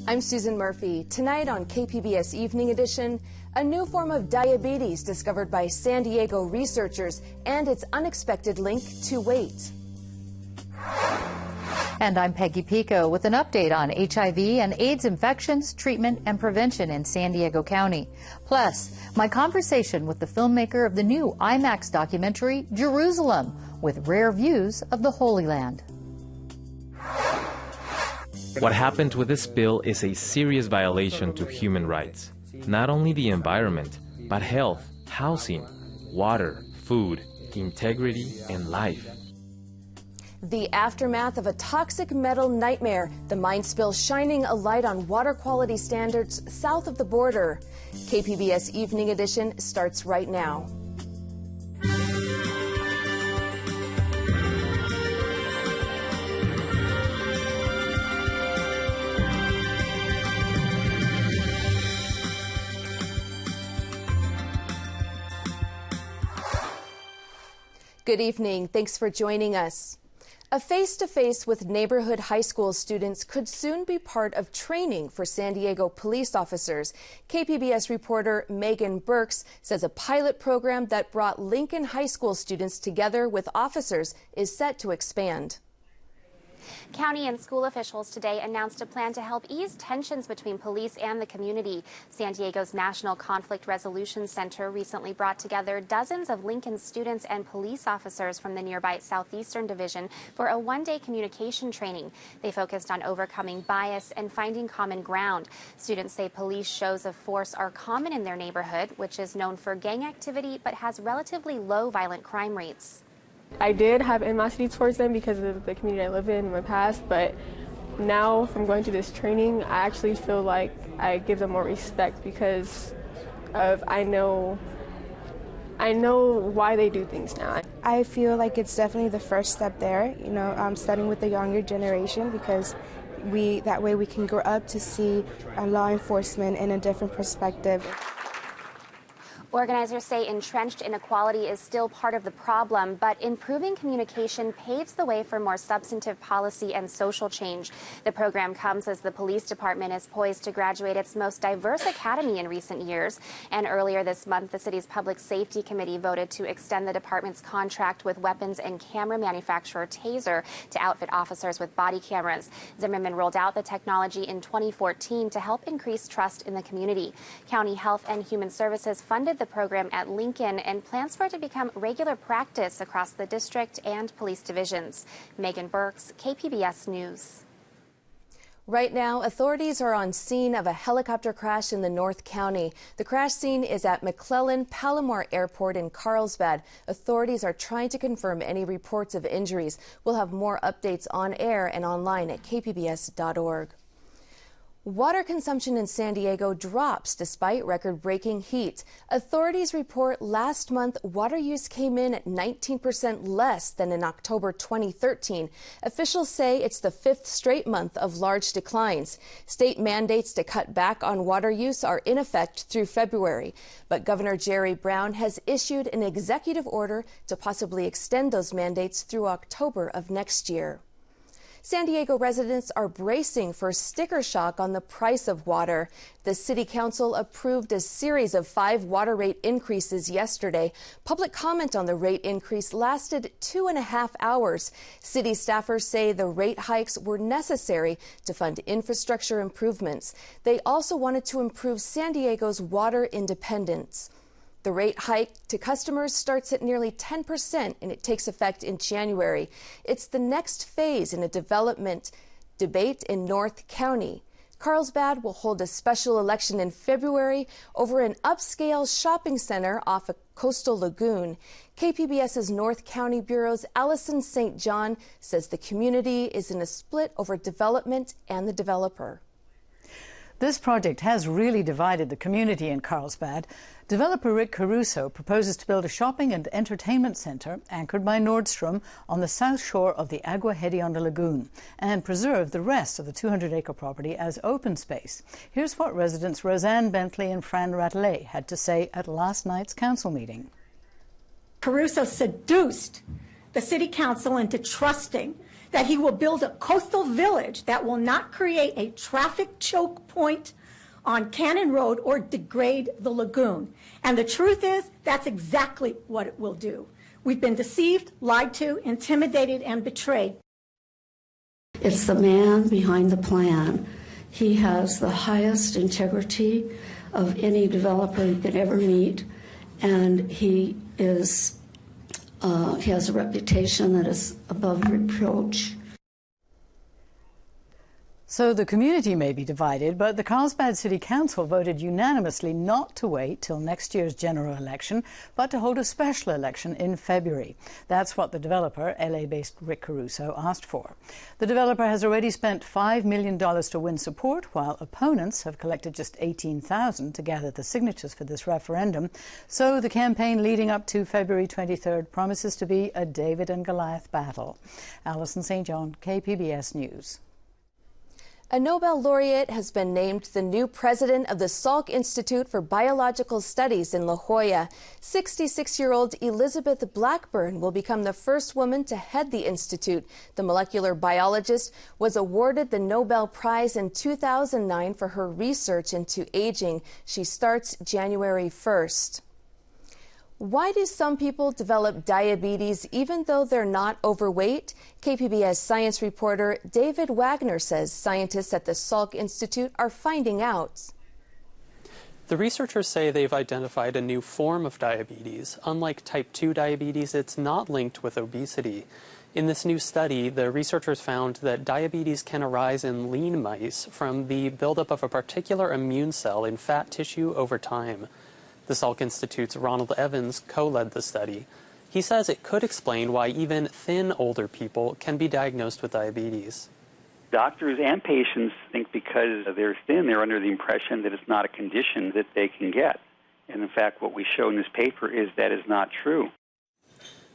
I'm Susan Murphy. Tonight on KPBS Evening Edition, a new form of diabetes discovered by San Diego researchers and its unexpected link to weight. And I'm Peggy Pico with an update on HIV and AIDS infections, treatment, and prevention in San Diego County. Plus, my conversation with the filmmaker of the new IMAX documentary, Jerusalem, with rare views of the Holy Land. What happened with this bill is a serious violation to human rights. Not only the environment, but health, housing, water, food, integrity, and life. The aftermath of a toxic metal nightmare, the mine spill shining a light on water quality standards south of the border. KPBS Evening Edition starts right now. Good evening. Thanks for joining us. A face-to-face with neighborhood high school students could soon be part of training for San Diego police officers. KPBS reporter Megan Burks says a pilot program that brought Lincoln High School students together with officers is set to expand. County and school officials today announced a plan to help ease tensions between police and the community. San Diego's National Conflict Resolution Center recently brought together dozens of Lincoln students and police officers from the nearby Southeastern Division for a one-day communication training. They focused on overcoming bias and finding common ground. Students say police shows of force are common in their neighborhood, which is known for gang activity but has relatively low violent crime rates. I did have animosity towards them because of the community I live in my past, but now from going to this training, I actually feel like I give them more respect because of I know why they do things now. I feel like it's definitely the first step there, studying with the younger generation because that way we can grow up to see law enforcement in a different perspective. Organizers say entrenched inequality is still part of the problem, but improving communication paves the way for more substantive policy and social change. The program comes as the police department is poised to graduate its most diverse academy in recent years. And earlier this month, the city's Public Safety Committee voted to extend the department's contract with weapons and camera manufacturer Taser to outfit officers with body cameras. Zimmerman rolled out the technology in 2014 to help increase trust in the community. County Health and Human Services funded the program at Lincoln and plans for it to become regular practice across the district and police divisions. Megan Burks, KPBS News. Right now, authorities are on scene of a helicopter crash in the North County. The crash scene is at McClellan-Palomar Airport in Carlsbad. Authorities are trying to confirm any reports of injuries. We'll have more updates on air and online at kpbs.org. Water consumption in San Diego drops despite record-breaking heat. Authorities report last month water use came in at 19% less than in October 2013. Officials say it's the fifth straight month of large declines. State mandates to cut back on water use are in effect through February. But Governor Jerry Brown has issued an executive order to possibly extend those mandates through October of next year. San Diego residents are bracing for sticker shock on the price of water. The City Council approved a series of 5 water rate increases yesterday. Public comment on the rate increase lasted 2.5 hours. City staffers say the rate hikes were necessary to fund infrastructure improvements. They also wanted to improve San Diego's water independence. The rate hike to customers starts at nearly 10% and it takes effect in January. It's the next phase in a development debate in North County. Carlsbad will hold a special election in February over an upscale shopping center off a coastal lagoon. KPBS's North County Bureau's Allison St. John says the community is in a split over development and the developer. This project has really divided the community in Carlsbad. Developer Rick Caruso proposes to build a shopping and entertainment center anchored by Nordstrom on the south shore of the Agua Hedionda Lagoon and preserve the rest of the 200-acre property as open space. Here's what residents Roseanne Bentley and Fran Ratelet had to say at last night's council meeting. Caruso seduced the city council into trusting that he will build a coastal village that will not create a traffic choke point on Cannon Road or degrade the lagoon. And the truth is, that's exactly what it will do. We've been deceived, lied to, intimidated, and betrayed. It's the man behind the plan. He has the highest integrity of any developer you could ever meet, and he has a reputation that is above reproach. So the community may be divided, but the Carlsbad City Council voted unanimously not to wait till next year's general election, but to hold a special election in February. That's what the developer, LA-based Rick Caruso, asked for. The developer has already spent $5 million to win support, while opponents have collected just $18,000 to gather the signatures for this referendum. So the campaign leading up to February 23rd promises to be a David and Goliath battle. Alison St. John, KPBS News. A Nobel laureate has been named the new president of the Salk Institute for Biological Studies in La Jolla. 66-year-old Elizabeth Blackburn will become the first woman to head the institute. The molecular biologist was awarded the Nobel Prize in 2009 for her research into aging. She starts January 1st. Why do some people develop diabetes even though they're not overweight? KPBS science reporter David Wagner says scientists at the Salk Institute are finding out. The researchers say they've identified a new form of diabetes. Unlike type 2 diabetes, it's not linked with obesity. In this new study, the researchers found that diabetes can arise in lean mice from the buildup of a particular immune cell in fat tissue over time. The Salk Institute's Ronald Evans co-led the study. He says it could explain why even thin older people can be diagnosed with diabetes. Doctors and patients think because they're thin, they're under the impression that it's not a condition that they can get. And in fact, what we show in this paper is that is not true.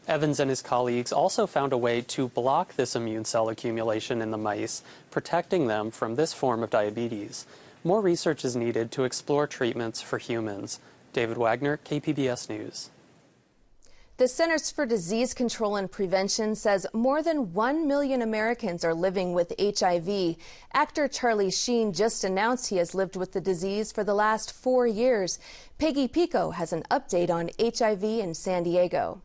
Evans and his colleagues also found a way to block this immune cell accumulation in the mice, protecting them from this form of diabetes. More research is needed to explore treatments for humans. David Wagner, KPBS News. The Centers for Disease Control and Prevention says more than 1 million Americans are living with HIV. Actor Charlie Sheen just announced he has lived with the disease for the last 4 years. Peggy Pico has an update on HIV in San Diego.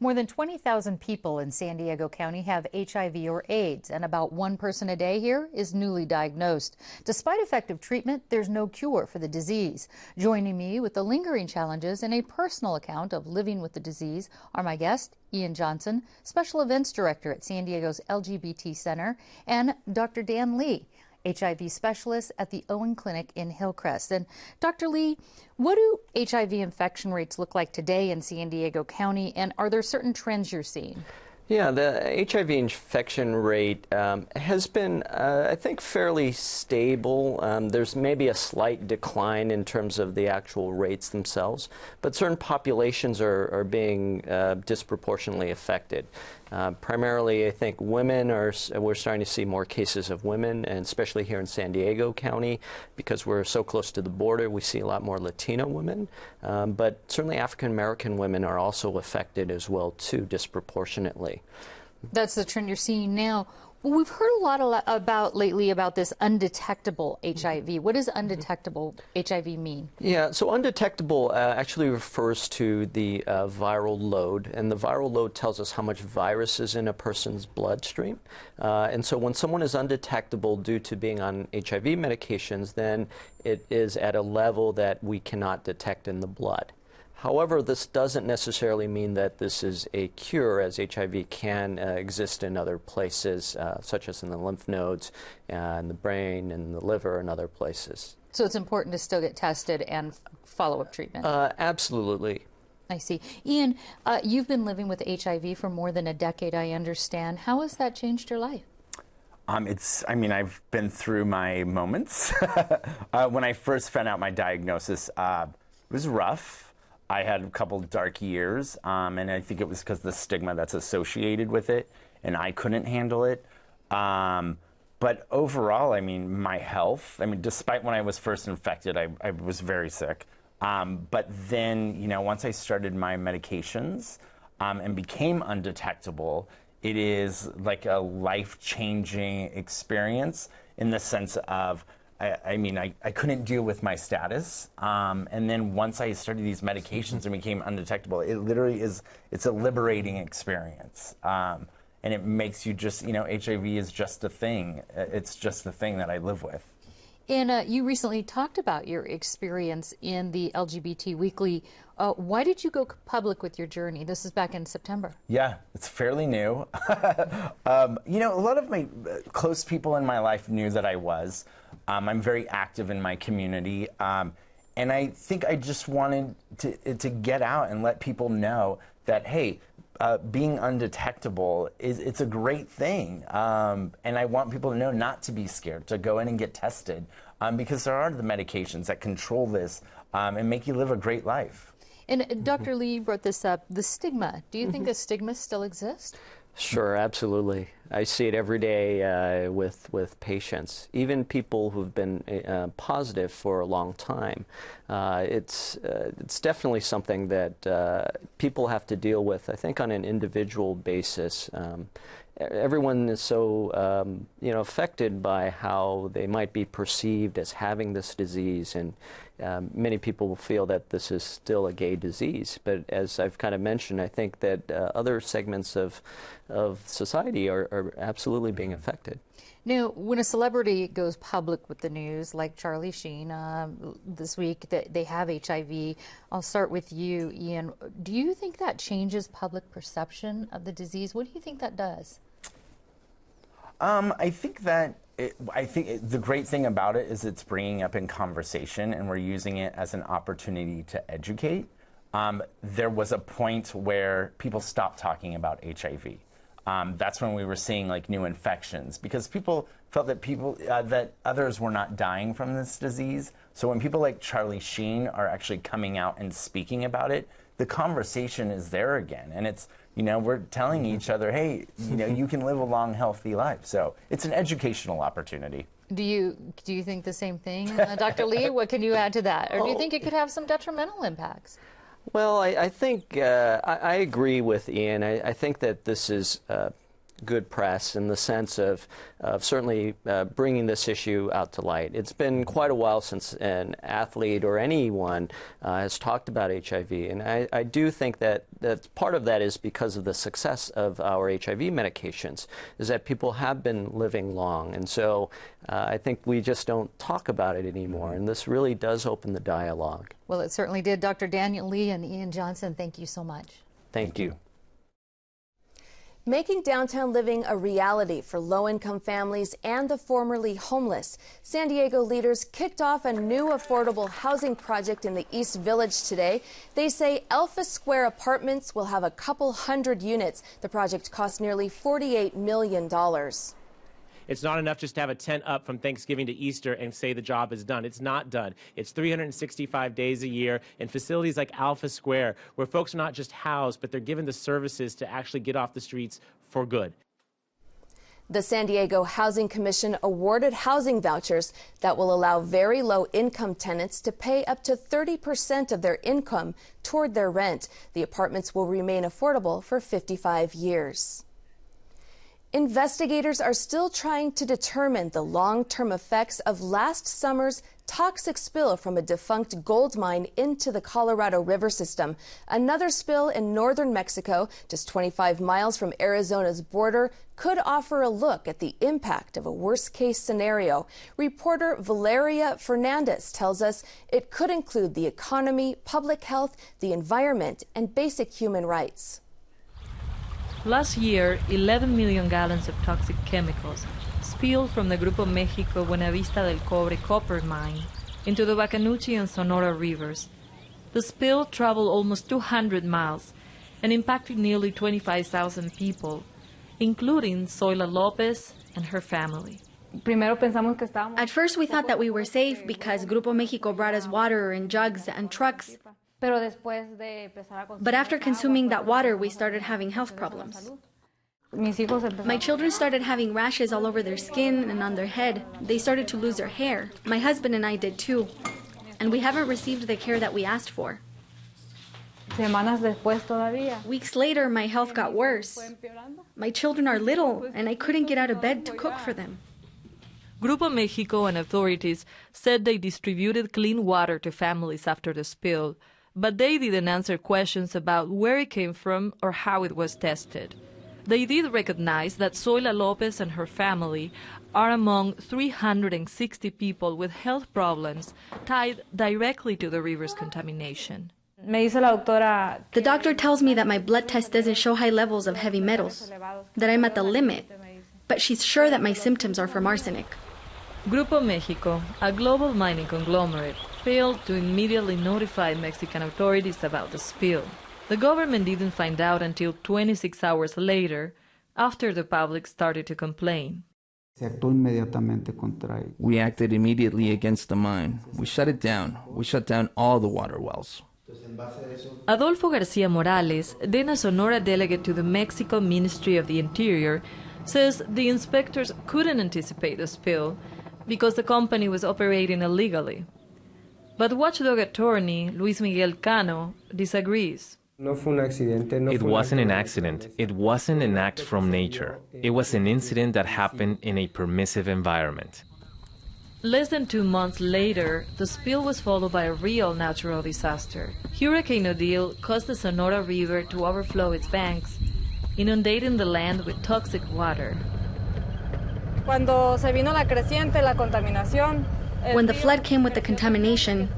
More than 20,000 people in San Diego County have HIV or AIDS, and about 1 person a day here is newly diagnosed. Despite effective treatment, there's no cure for the disease. Joining me with the lingering challenges and a personal account of living with the disease are my guest, Ian Johnson, Special Events Director at San Diego's LGBT Center, and Dr. Dan Lee, HIV specialist at the Owen Clinic in Hillcrest. And Dr. Lee, what do HIV infection rates look like today in San Diego County, and are there certain trends you're seeing? Yeah, the HIV infection rate has been, I think, fairly stable. There's maybe a slight decline in terms of the actual rates themselves, but certain populations are being disproportionately affected. Primarily, I think we're starting to see more cases of women, and especially here in San Diego County, because we're so close to the border, we see a lot more Latino women. But certainly African American women are also affected as well, too, disproportionately. That's the trend you're seeing now. Well, we've heard a lot lately about this undetectable HIV. What does undetectable HIV mean? Yeah, so undetectable actually refers to the viral load, and the viral load tells us how much virus is in a person's bloodstream. And so when someone is undetectable due to being on HIV medications, then it is at a level that we cannot detect in the blood. However, this doesn't necessarily mean that this is a cure, as HIV can exist in other places, such as in the lymph nodes, in the brain, and the liver, and other places. So it's important to still get tested and follow-up treatment? Absolutely. I see. Ian, you've been living with HIV for more than a decade, I understand. How has that changed your life? I've been through my moments. When I first found out my diagnosis, it was rough. I had a couple dark years, and I think it was because of the stigma that's associated with it, and I couldn't handle it. But overall, my health, despite when I was first infected, I was very sick. But then, once I started my medications and became undetectable, it is like a life-changing experience in the sense of, I couldn't deal with my status. And then once I started these medications and became undetectable, it literally is, it's a liberating experience. And it makes you just, HIV is just a thing. It's just the thing that I live with. And you recently talked about your experience in the LGBT Weekly. Why did you go public with your journey? This is back in September. Yeah, it's fairly new. A lot of my close people in my life knew that I was. I'm very active in my community. And I think I just wanted to get out and let people know that, hey, being undetectable it's a great thing, and I want people to know not to be scared, to go in and get tested, because there are the medications that control this and make you live a great life. And Dr. Lee brought this up, the stigma. Do you think the stigma still exists? Sure, absolutely. I see it every day with patients, even people who've been positive for a long time. It's definitely something that people have to deal with, I think, on an individual basis. Everyone is so affected by how they might be perceived as having this disease, and many people feel that this is still a gay disease. But as I've kind of mentioned, I think that other segments of society are absolutely being affected. Now, when a celebrity goes public with the news, like Charlie Sheen this week, that they have HIV, I'll start with you, Ian. Do you think that changes public perception of the disease? What do you think that does? I think that the great thing about it is it's bringing up in conversation, and we're using it as an opportunity to educate. There was a point where people stopped talking about HIV. That's when we were seeing like new infections, because people felt that that others were not dying from this disease. So when people like Charlie Sheen are actually coming out and speaking about it, the conversation is there again, and it's, we're telling each other, hey, you can live a long, healthy life. So it's an educational opportunity. Do you think the same thing, Dr. Lee? What can you add to that? Or do you think it could have some detrimental impacts? Well, I think I agree with Ian. I think that this is good press in the sense of certainly bringing this issue out to light. It's been quite a while since an athlete or anyone has talked about HIV, and I do think that part of that is because of the success of our HIV medications, is that people have been living long, and so I think we just don't talk about it anymore, and this really does open the dialogue. Well, it certainly did. Dr. Daniel Lee and Ian Johnson, thank you so much. Thank you. Making downtown living a reality for low-income families and the formerly homeless, San Diego leaders kicked off a new affordable housing project in the East Village today. They say Alpha Square Apartments will have a couple hundred units. The project cost nearly $48 million. It's not enough just to have a tent up from Thanksgiving to Easter and say the job is done. It's not done. It's 365 days a year in facilities like Alpha Square, where folks are not just housed, but they're given the services to actually get off the streets for good. The San Diego Housing Commission awarded housing vouchers that will allow very low-income tenants to pay up to 30% of their income toward their rent. The apartments will remain affordable for 55 years. Investigators are still trying to determine the long-term effects of last summer's toxic spill from a defunct gold mine into the Colorado River system. Another spill in northern Mexico, just 25 miles from Arizona's border, could offer a look at the impact of a worst-case scenario. Reporter Valeria Fernandez tells us it could include the economy, public health, the environment, and basic human rights. Last year, 11 million gallons of toxic chemicals spilled from the Grupo México Buenavista del Cobre copper mine into the Bacanuchi and Sonora rivers. The spill traveled almost 200 miles and impacted nearly 25,000 people, including Zoila Lopez and her family. At first, we thought that we were safe because Grupo México brought us water in jugs and trucks. But after consuming that water, we started having health problems. My children started having rashes all over their skin and on their head. They started to lose their hair. My husband and I did too. And we haven't received the care that we asked for. Weeks later, my health got worse. My children are little, and I couldn't get out of bed to cook for them. Grupo Mexico and authorities said they distributed clean water to families after the spill, but they didn't answer questions about where it came from or how it was tested. They did recognize that Zoila Lopez and her family are among 360 people with health problems tied directly to the river's contamination. The doctor tells me that my blood test doesn't show high levels of heavy metals, that I'm at the limit, but she's sure that my symptoms are from arsenic. Grupo Mexico, a global mining conglomerate, failed to immediately notify Mexican authorities about the spill. The government didn't find out until 26 hours later, after the public started to complain. We acted immediately against the mine. We shut it down. We shut down all the water wells. Adolfo García Morales, then a Sonora delegate to the Mexico Ministry of the Interior, says the inspectors couldn't anticipate the spill because the company was operating illegally. But watchdog attorney Luis Miguel Cano disagrees. It wasn't an accident. It wasn't an act from nature. It was an incident that happened in a permissive environment. Less than 2 months later, the spill was followed by a real natural disaster. Hurricane Odile caused the Sonora River to overflow its banks, inundating the land with toxic water. When the flood came with the contamination,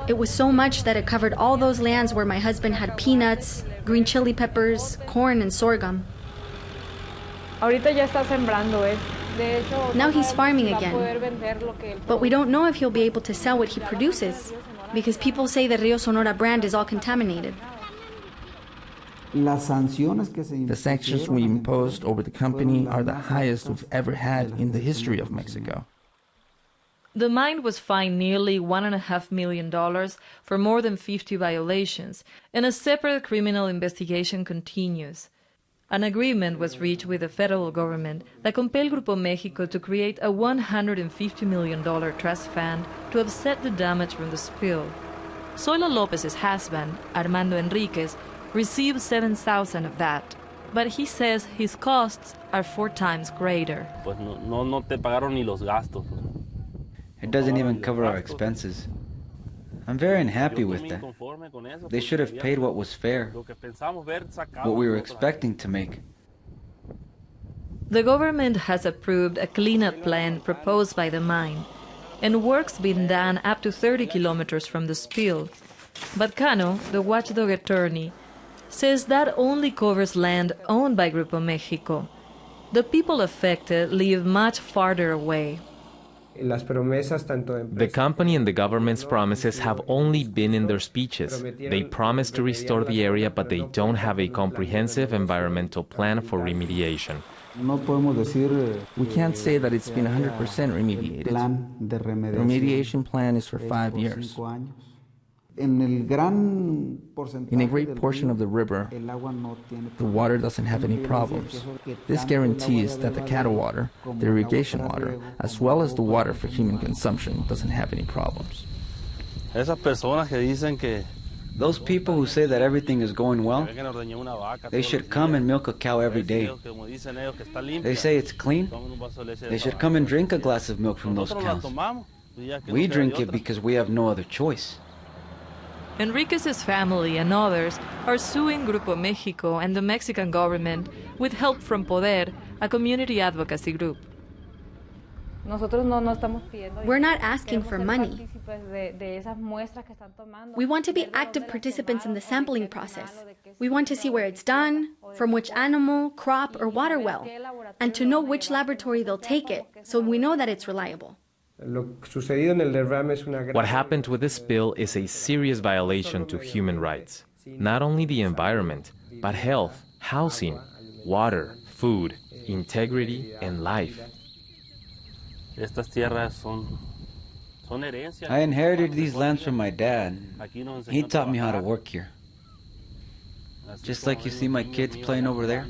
it was so much that it covered all those lands where my husband had peanuts, green chili peppers, corn, and sorghum. Now he's farming again, but we don't know if he'll be able to sell what he produces, because people say the Rio Sonora brand is all contaminated. The sanctions we imposed over the company are the highest we've ever had in the history of Mexico. The mine was fined nearly $1.5 million for more than 50 violations, and a separate criminal investigation continues. An agreement was reached with the federal government that compelled Grupo Mexico to create a $150 million trust fund to offset the damage from the spill. Zoila Lopez's husband, Armando Enriquez, received $7,000 of that, but he says his costs are 4 times greater. It doesn't even cover our expenses. I'm very unhappy with that. They should have paid what was fair, what we were expecting to make. The government has approved a cleanup plan proposed by the mine, and work's been done up to 30 kilometers from the spill. But Cano, the watchdog attorney, says that only covers land owned by Grupo Mexico. The people affected live much farther away. The company and the government's promises have only been in their speeches. They promise to restore the area, but they don't have a comprehensive environmental plan for remediation. We can't say that it's been 100% remediated. The remediation plan is for 5 years. In a great portion of the river, the water doesn't have any problems. This guarantees that the cattle water, the irrigation water, as well as the water for human consumption doesn't have any problems. Those people who say that everything is going well, they should come and milk a cow every day. They say it's clean. They should come and drink a glass of milk from those cows. We drink it because we have no other choice. Enriquez's family and others are suing Grupo Mexico and the Mexican government with help from Poder, a community advocacy group. We're not asking for money. We want to be active participants in the sampling process. We want to see where it's done, from which animal, crop, or water well, and to know which laboratory they'll take it, so we know that it's reliable. What happened with this spill is a serious violation to human rights. Not only the environment, but health, housing, water, food, integrity, and life. I inherited these lands from my dad. He taught me how to work here. Just like you see my kids playing over there.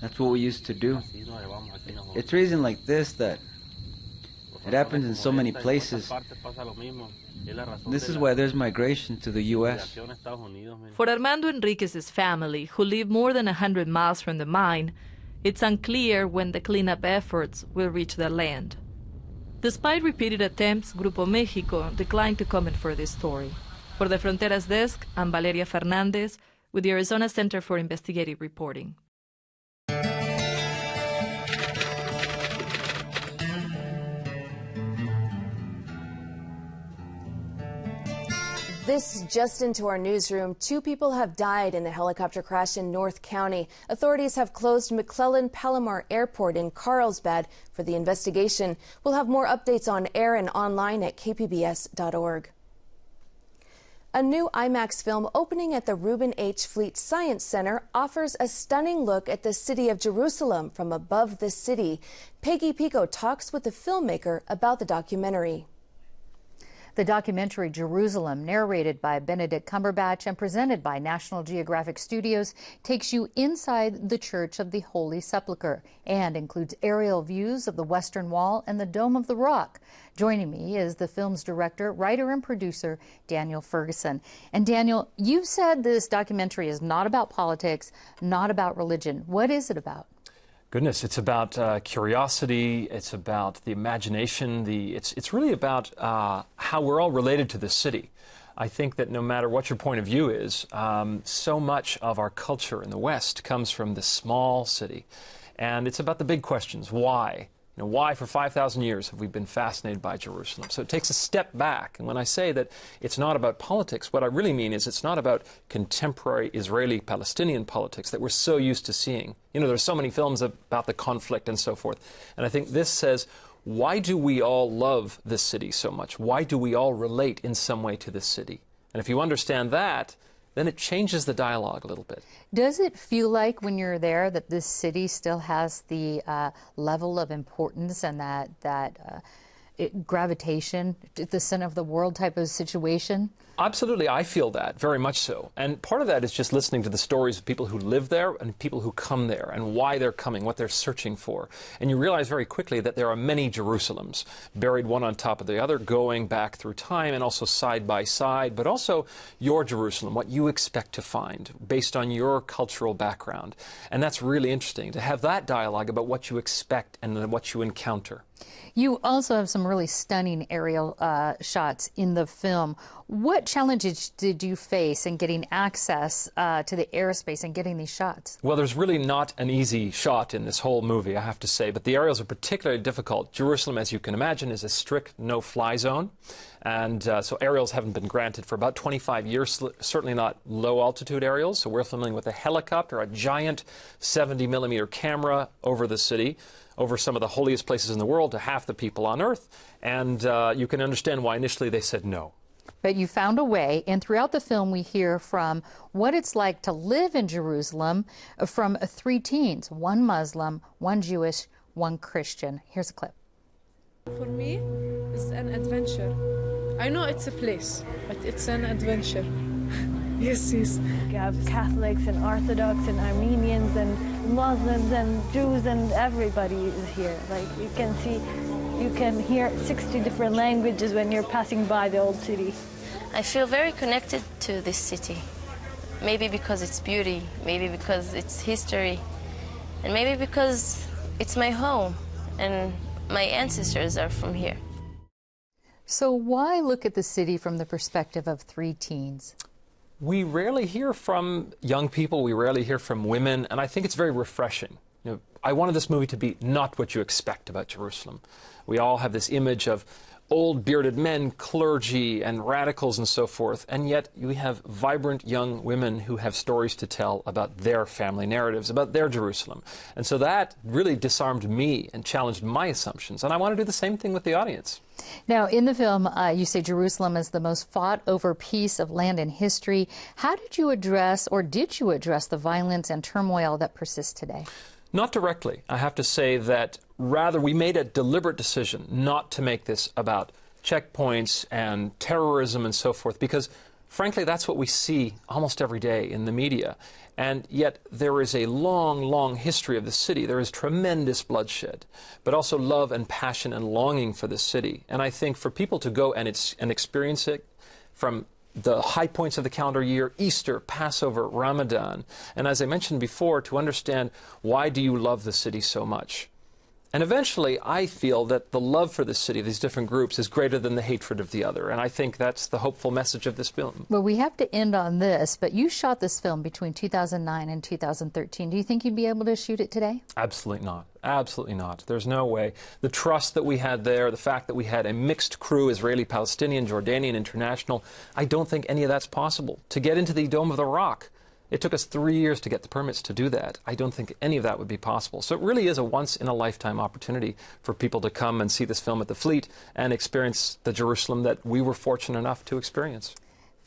That's what we used to do. It's reason like this that It happens in so many places. This is why there's migration to the U.S. For Armando Enriquez's family, who live more than 100 miles from the mine, it's unclear when the cleanup efforts will reach their land. Despite repeated attempts, Grupo México declined to comment for this story. For the Fronteras Desk, I'm Valeria Fernandez with the Arizona Center for Investigative Reporting. This just into our newsroom. 2 people have died in the helicopter crash in North County. Authorities have closed McClellan-Palomar Airport in Carlsbad for the investigation. We'll have more updates on air and online at kpbs.org. A new IMAX film opening at the Reuben H. Fleet Science Center offers a stunning look at the city of Jerusalem from above the city. Peggy Pico talks with the filmmaker about the documentary. The documentary Jerusalem, narrated by Benedict Cumberbatch and presented by National Geographic Studios, takes you inside the Church of the Holy Sepulchre and includes aerial views of the Western Wall and the Dome of the Rock. Joining me is the film's director, writer, and producer, Daniel Ferguson. And Daniel, you've said this documentary is not about politics, not about religion. What is it about? Goodness, it's about curiosity, it's about the imagination, it's really about how we're all related to this city. I think that no matter what your point of view is, so much of our culture in the West comes from this small city. And it's about the big questions. Why? You know, why for 5,000 years have we been fascinated by Jerusalem? So it takes a step back. And when I say that it's not about politics, what I really mean is it's not about contemporary Israeli-Palestinian politics that we're so used to seeing. You know, there's so many films about the conflict and so forth. And I think this says, why do we all love this city so much? Why do we all relate in some way to this city? And if you understand that, then it changes the dialogue a little bit. Does it feel like when you're there that this city still has the level of importance and that gravitation at the center of the world type of situation? Absolutely, I feel that, very much so. And part of that is just listening to the stories of people who live there and people who come there and why they're coming, what they're searching for. And you realize very quickly that there are many Jerusalems, buried one on top of the other, going back through time and also side by side, but also your Jerusalem, what you expect to find based on your cultural background. And that's really interesting, to have that dialogue about what you expect and then what you encounter. You also have some really stunning aerial shots in the film. What challenges did you face in getting access to the airspace and getting these shots? Well, there's really not an easy shot in this whole movie, I have to say, but the aerials are particularly difficult. Jerusalem, as you can imagine, is a strict no-fly zone, and so aerials haven't been granted for about 25 years, certainly not low-altitude aerials, so we're filming with a helicopter, a giant 70-millimeter camera over the city, over some of the holiest places in the world to half the people on Earth, and you can understand why initially they said no. But you found a way, and throughout the film we hear from what it's like to live in Jerusalem from 3 teens, 1 Muslim, 1 Jewish, 1 Christian. Here's a clip. For me, it's an adventure. I know it's a place, but it's an adventure. Yes, yes. You have Catholics and Orthodox and Armenians and Muslims and Jews and everybody is here. Like you can see, you can hear 60 different languages when you're passing by the old city. I feel very connected to this city. Maybe because it's beauty, maybe because it's history, and maybe because it's my home and my ancestors are from here. So why look at the city from the perspective of 3 teens? We rarely hear from young people, we rarely hear from women, and I think it's very refreshing. You know, I wanted this movie to be not what you expect about Jerusalem. We all have this image of old bearded men, clergy, and radicals and so forth, and yet we have vibrant young women who have stories to tell about their family narratives, about their Jerusalem. And so that really disarmed me and challenged my assumptions, and I want to do the same thing with the audience. Now, in the film, you say Jerusalem is the most fought-over piece of land in history. How did you address, or did you address, the violence and turmoil that persists today? Not directly. I have to say that rather we made a deliberate decision not to make this about checkpoints and terrorism and so forth, because Frankly, that's what we see almost every day in the media. And yet there is a long, long history of the city. There is tremendous bloodshed, but also love and passion and longing for the city. And I think for people to go and experience it from the high points of the calendar year, Easter, Passover, Ramadan, and as I mentioned before, to understand why do you love the city so much. And eventually, I feel that the love for the city, these different groups, is greater than the hatred of the other. And I think that's the hopeful message of this film. Well, we have to end on this, but you shot this film between 2009 and 2013. Do you think you'd be able to shoot it today? Absolutely not. Absolutely not. There's no way. The trust that we had there, the fact that we had a mixed crew, Israeli, Palestinian, Jordanian, international, I don't think any of that's possible. To get into the Dome of the Rock, it took us 3 years to get the permits to do that. I don't think any of that would be possible. So it really is a once-in-a-lifetime opportunity for people to come and see this film at the Fleet and experience the Jerusalem that we were fortunate enough to experience.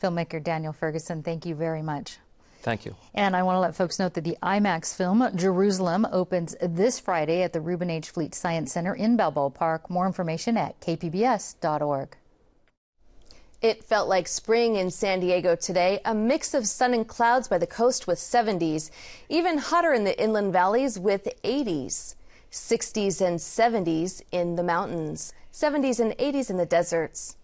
Filmmaker Daniel Ferguson, thank you very much. Thank you. And I want to let folks know that the IMAX film, Jerusalem, opens this Friday at the Reuben H. Fleet Science Center in Balboa Park. More information at kpbs.org. It felt like spring in San Diego today, a mix of sun and clouds by the coast with 70s, even hotter in the inland valleys with 80s, 60s and 70s in the mountains, 70s and 80s in the deserts.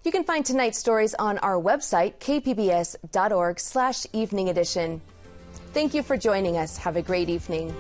You can find tonight's stories on our website, kpbs.org/evening edition. Thank you for joining us. Have a great evening.